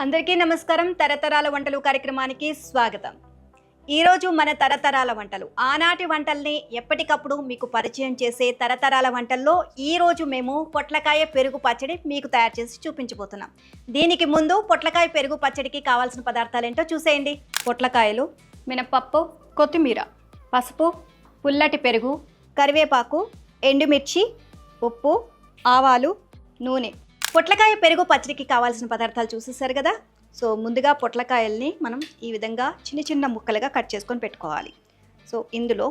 అందరికీ నమస్కారం. తరతరాల వంటలు కార్యక్రమానికి స్వాగతం. ఈరోజు మన తరతరాల వంటలు, ఆనాటి వంటల్ని ఎప్పటికప్పుడు మీకు పరిచయం చేసే తరతరాల వంటల్లో ఈరోజు మేము పొట్లకాయ పెరుగు పచ్చడి మీకు తయారు చేసి చూపించబోతున్నాం. దీనికి ముందు పొట్లకాయ పెరుగు పచ్చడికి కావాల్సిన పదార్థాలు ఏంటో చూసేయండి. పొట్లకాయలు, మినపప్పు, కొత్తిమీర, పసుపు, పుల్లటి పెరుగు, కరివేపాకు, ఎండుమిర్చి, ఉప్పు, ఆవాలు, నూనె. పొట్లకాయ పెరుగు పచ్చడికి కావాల్సిన పదార్థాలు చూసేసారు కదా. సో ముందుగా పొట్లకాయల్ని మనం ఈ విధంగా చిన్న చిన్న ముక్కలుగా కట్ చేసుకొని పెట్టుకోవాలి. సో ఇందులో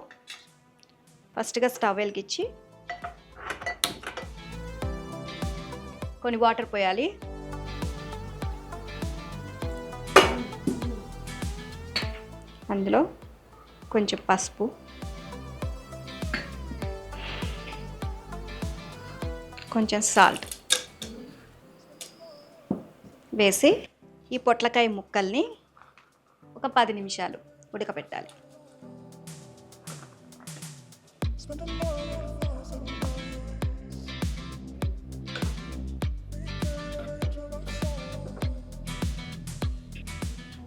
ఫస్ట్గా స్టవ్ వెలిగించి కొన్ని వాటర్ పోయాలి. అందులో కొంచెం పసుపు, కొంచెం సాల్ట్ వేసి ఈ పొట్లకాయ ముక్కల్ని ఒక 10 నిమిషాలు ఉడకబెట్టాలి.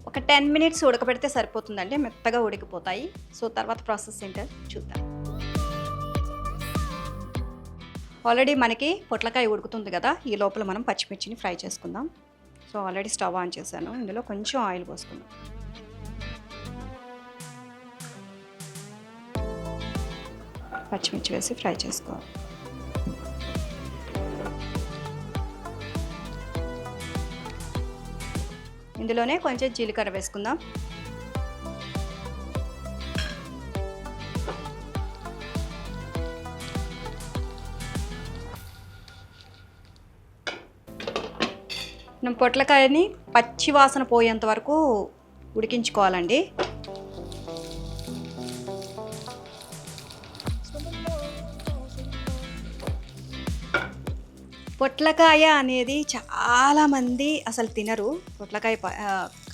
ఒక 10 మినిట్స్ ఉడకబెడితే సరిపోతుందండి, మెత్తగా ఉడికిపోతాయి. సో తర్వాత ప్రాసెస్ ఏంటో చూద్దాం. ఆల్రెడీ మనకి పొట్లకాయ ఉడుకుతుంది కదా, ఈ లోపల మనం పచ్చిమిర్చిని ఫ్రై చేసుకుందాం. సో ఆల్రెడీ స్టవ్ ఆన్ చేశాను. ఇందులో కొంచెం ఆయిల్ పోసుకుందాం. పచ్చిమిర్చి వేసి ఫ్రై చేసుకోవాలి. ఇందులోనే కొంచెం జీలకర్ర వేసుకుందాం. మనం పొట్లకాయని పచ్చి వాసన పోయేంత వరకు ఉడికించుకోవాలండి. పొట్లకాయ అనేది చాలామంది అసలు తినరు. పొట్లకాయ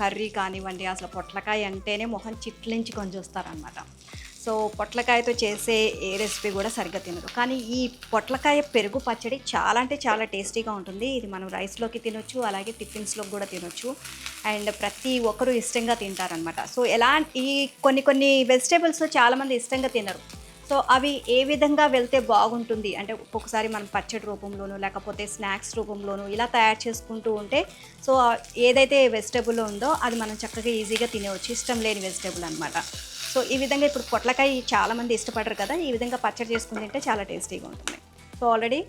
కర్రీ కానివ్వండి, అసలు పొట్లకాయ అంటేనే మొహం చిట్లించుకొని చూస్తారనమాట. సో పొట్లకాయతో చేసే ఏ రెసిపీ కూడా సరిగ్గా తినరు. కానీ ఈ పొట్లకాయ పెరుగు పచ్చడి చాలా అంటే చాలా టేస్టీగా ఉంటుంది. ఇది మనం రైస్లోకి తినొచ్చు, అలాగే టిఫిన్స్లోకి కూడా తినొచ్చు. అండ్ ప్రతి ఒక్కరూ ఇష్టంగా తింటారనమాట. సో ఈ కొన్ని వెజిటేబుల్స్ చాలామంది ఇష్టంగా తినరు. సో అవి ఏ విధంగా వెళ్తే బాగుంటుంది అంటే, ఒక్కొక్కసారి మనం పచ్చడి రూపంలోనూ లేకపోతే స్నాక్స్ రూపంలోనూ ఇలా తయారు చేసుకుంటూ ఉంటే, సో ఏదైతే వెజిటేబుల్ ఉందో అది మనం చక్కగా ఈజీగా తినేవచ్చు, ఇష్టం లేని వెజిటేబుల్ అనమాట. సో ఈ విధంగా ఇప్పుడు పొట్లకాయ చాలామంది ఇష్టపడరు కదా, ఈ విధంగా పచ్చడి చేసుకుని తింటే చాలా టేస్టీగా ఉంటుంది. సో ఆల్రెడీ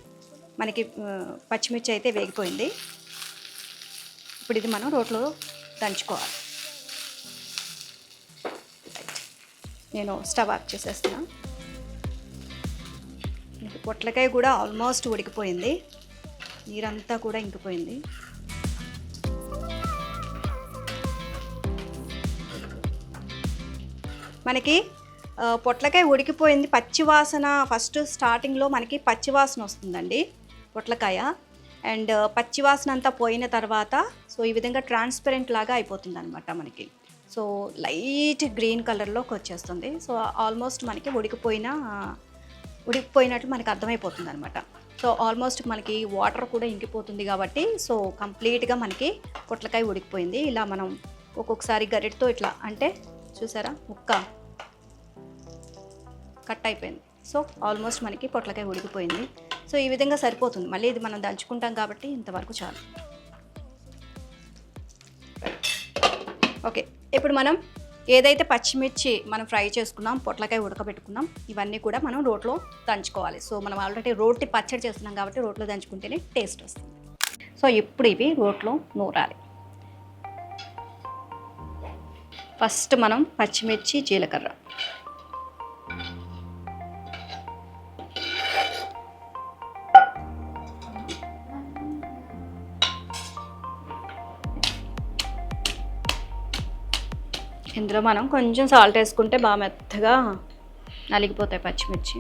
మనకి పచ్చిమిర్చి అయితే వేగిపోయింది. ఇప్పుడు ఇది మనం రోట్లో దంచుకోవాలి. నేను స్టవ్ ఆఫ్ చేసేస్తున్నాను. పొట్లకాయ కూడా ఆల్మోస్ట్ ఉడికిపోయింది, నీరంతా కూడా ఇంకిపోయింది. మనకి పొట్లకాయ ఉడికిపోయింది. పచ్చివాసన ఫస్ట్ స్టార్టింగ్లో మనకి పచ్చివాసన వస్తుందండి పొట్లకాయ. అండ్ పచ్చివాసన అంతా పోయిన తర్వాత సో ఈ విధంగా ట్రాన్స్పరెంట్ లాగా అయిపోతుంది అనమాట మనకి. సో లైట్ గ్రీన్ కలర్లోకి వచ్చేస్తుంది. సో ఆల్మోస్ట్ మనకి ఉడికిపోయినట్లు మనకి అర్థమైపోతుంది అనమాట. సో ఆల్మోస్ట్ మనకి వాటర్ కూడా ఇంకిపోతుంది కాబట్టి సో కంప్లీట్గా మనకి పొట్లకాయ ఉడికిపోయింది. ఇలా మనం ఒక్కొక్కసారి గరిటతో ఇట్లా అంటే చూసారా, ముక్క కట్ అయిపోయింది. సో ఆల్మోస్ట్ మనకి పొట్లకాయ ఉడికిపోయింది. సో ఈ విధంగా సరిపోతుంది. మళ్ళీ ఇది మనం దంచుకుంటాం కాబట్టి ఇంతవరకు చాలు. ఓకే, ఇప్పుడు మనం ఏదైతే పచ్చిమిర్చి మనం ఫ్రై చేసుకున్నాం, పొట్లకాయ ఉడకబెట్టుకున్నాం, ఇవన్నీ కూడా మనం రోట్లో దంచుకోవాలి. సో మనం ఆల్రెడీ రోటి పచ్చడి చేస్తున్నాం కాబట్టి రోట్లో దంచుకుంటేనే టేస్ట్ వస్తుంది. సో ఇప్పుడు ఇవి రోట్లో నూరాలి. ఫస్ట్ మనం పచ్చిమిర్చి, జీలకర్ర, ఇందులో మనం కొంచెం సాల్ట్ వేసుకుంటే బాగా మెత్తగా నలిగిపోతాయి పచ్చిమిర్చి.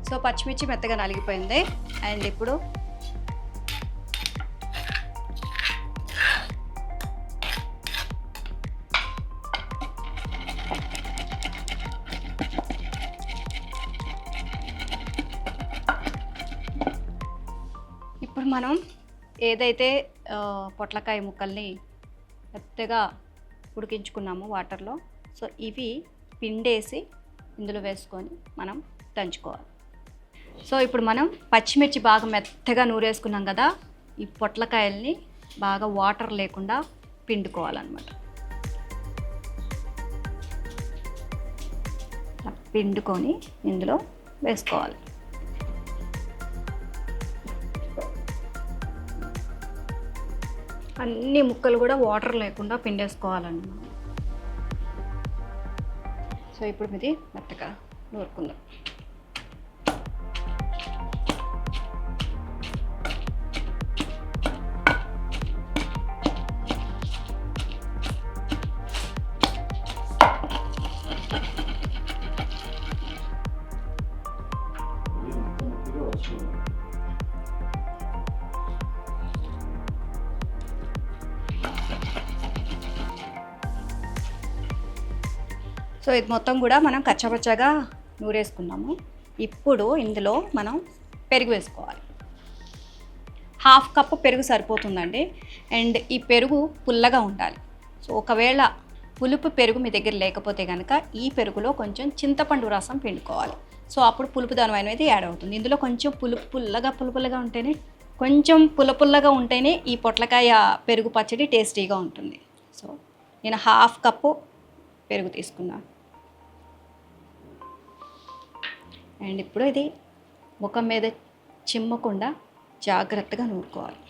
సో పచ్చిమిర్చి మెత్తగా నలిగిపోయింది. అండ్ ఇప్పుడు మనం ఏదైతే పొట్లకాయ ముక్కల్ని మెత్తగా ఉడికించుకున్నాము వాటర్లో, సో ఇవి పిండేసి ఇందులో వేసుకొని మనం దంచుకోవాలి. సో ఇప్పుడు మనం పచ్చిమిర్చి బాగా మెత్తగా నూరేసుకున్నాం కదా, ఈ పొట్లకాయల్ని బాగా వాటర్ లేకుండా పిండుకోవాలన్నమాట. పిండుకొని ఇందులో వేసుకోవాలి. అన్ని ముక్కలు కూడా వాటర్ లేకుండా పిండేసుకోవాలండి మనం. సో ఇప్పుడు ఇది మెత్తగా నూరుకుందాం. సో ఇది మొత్తం కూడా మనం కచ్చపచ్చగా నూరేసుకున్నాము. ఇప్పుడు ఇందులో మనం పెరుగు వేసుకోవాలి. 1/2 కప్పు పెరుగు సరిపోతుందండి. అండ్ ఈ పెరుగు పుల్లగా ఉండాలి. సో ఒకవేళ పులుపు పెరుగు మీ దగ్గర లేకపోతే కనుక ఈ పెరుగులో కొంచెం చింతపండు రసం పిండుకోవాలి. సో అప్పుడు పులుపుదనం అనేది యాడ్ అవుతుంది. ఇందులో కొంచెం పులుపుల్లగా ఉంటేనే, కొంచెం పుల్లగా ఉంటేనే ఈ పొట్లకాయ పెరుగు పచ్చడి టేస్టీగా ఉంటుంది. సో నేను 1/2 కప్పు పెరుగు తీసుకున్నాను. అండ్ ఇప్పుడు ఇది ముఖం మీద చిమ్మకుండా జాగ్రత్తగా నూరుకోవాలి.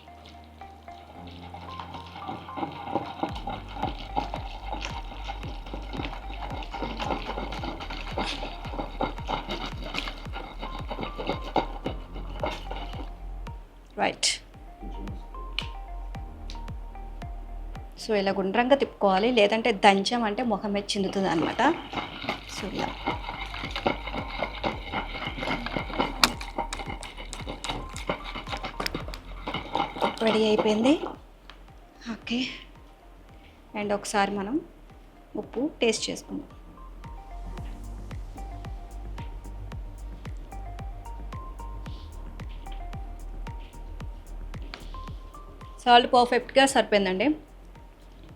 రైట్. సో ఇలా గుండ్రంగా తిప్పుకోవాలి, లేదంటే దంచామంటే ముఖం మీద చిందుతుంది అనమాట. సో ఇలా రెడీ అయిపోయింది. ఓకే. అండ్ ఒకసారి మనం ఉప్పు టేస్ట్ చేసుకుందాం. సాల్ట్ పర్ఫెక్ట్గా సరిపోయిందండి,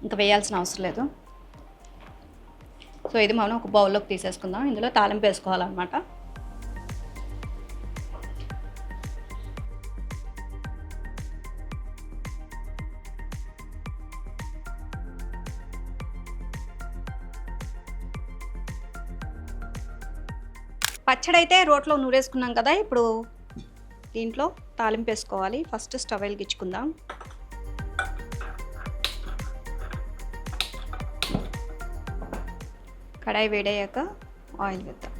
ఇంకా వేయాల్సిన అవసరం లేదు. సో ఇది మనం ఒక బౌల్లోకి తీసేసుకుందాం. ఇందులో తాలింపు వేసుకోవాలన్నమాట. పచ్చడి అయితే రోట్లో నూరేసుకున్నాం కదా, ఇప్పుడు దీంట్లో తాలింపు వేసుకోవాలి. First stove వెలిగించుకుందాం. కడాయి వేడయ్యాక ఆయిల్ వేద్దాం.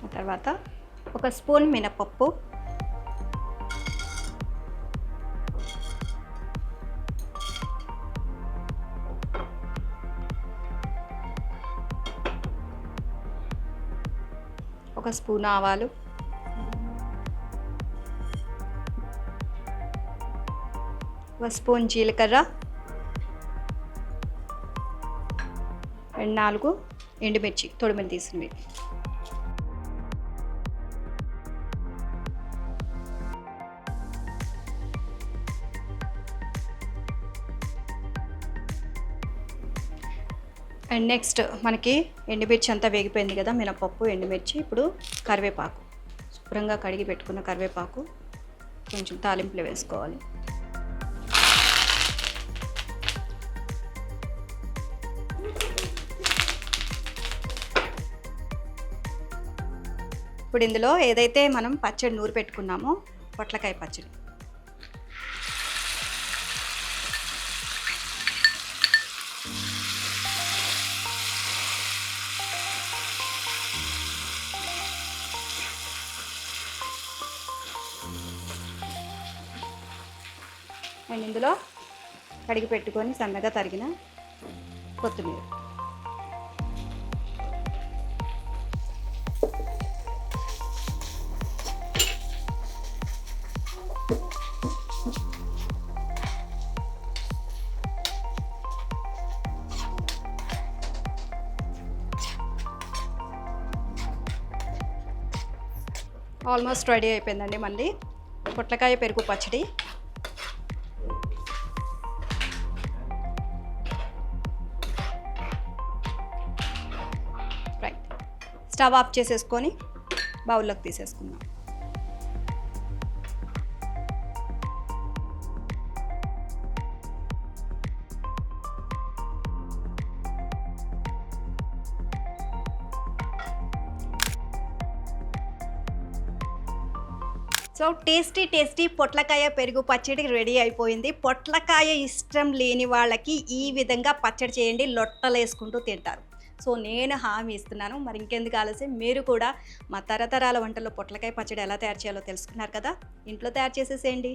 ఆ తర్వాత 1 స్పూన్ మినపప్పు, 1 స్పూన్ ఆవాలు, 1 స్పూన్ జీలకర్ర, 4 ఎండుమిర్చి తొడిమిని తీసినవి. అండ్ నెక్స్ట్ మనకి ఎండుమిర్చి అంతా వేగిపోయింది కదా, మినపప్పు, ఎండుమిర్చి. ఇప్పుడు కరివేపాకు, శుభ్రంగా కడిగి పెట్టుకున్న కరివేపాకు కొంచెం తాలింపులో వేసుకోవాలి. ఇప్పుడు ఇందులో ఏదైతే మనం పచ్చడి నూరు పెట్టుకున్నామో పొట్లకాయ పచ్చడి, అండ్ ఇందులో కడిగి పెట్టుకొని సన్నగా తరిగిన కొత్తిమీర, ఆల్మోస్ట్ రెడీ అయిపోయిందండి మంది పొట్లకాయ పెరుగు పచ్చడి. రైట్, స్టవ్ ఆఫ్ చేసేసుకొని బౌల్లోకి తీసేసుకుందాం. సో టేస్టీ పొట్లకాయ పెరుగు పచ్చడి రెడీ అయిపోయింది. పొట్లకాయ ఇష్టం లేని వాళ్ళకి ఈ విధంగా పచ్చడి చేయండి, లొట్టలేసుకుంటూ తింటారు. సో నేను హామీ ఇస్తున్నాను. మరి ఇంకెందుకు ఆలస్యం, మీరు కూడా మా తరతరాల వంటల్లో పొట్లకాయ పచ్చడి ఎలా తయారు చేయాలో తెలుసుకున్నారు కదా, ఇంట్లో తయారు చేసేసేయండి.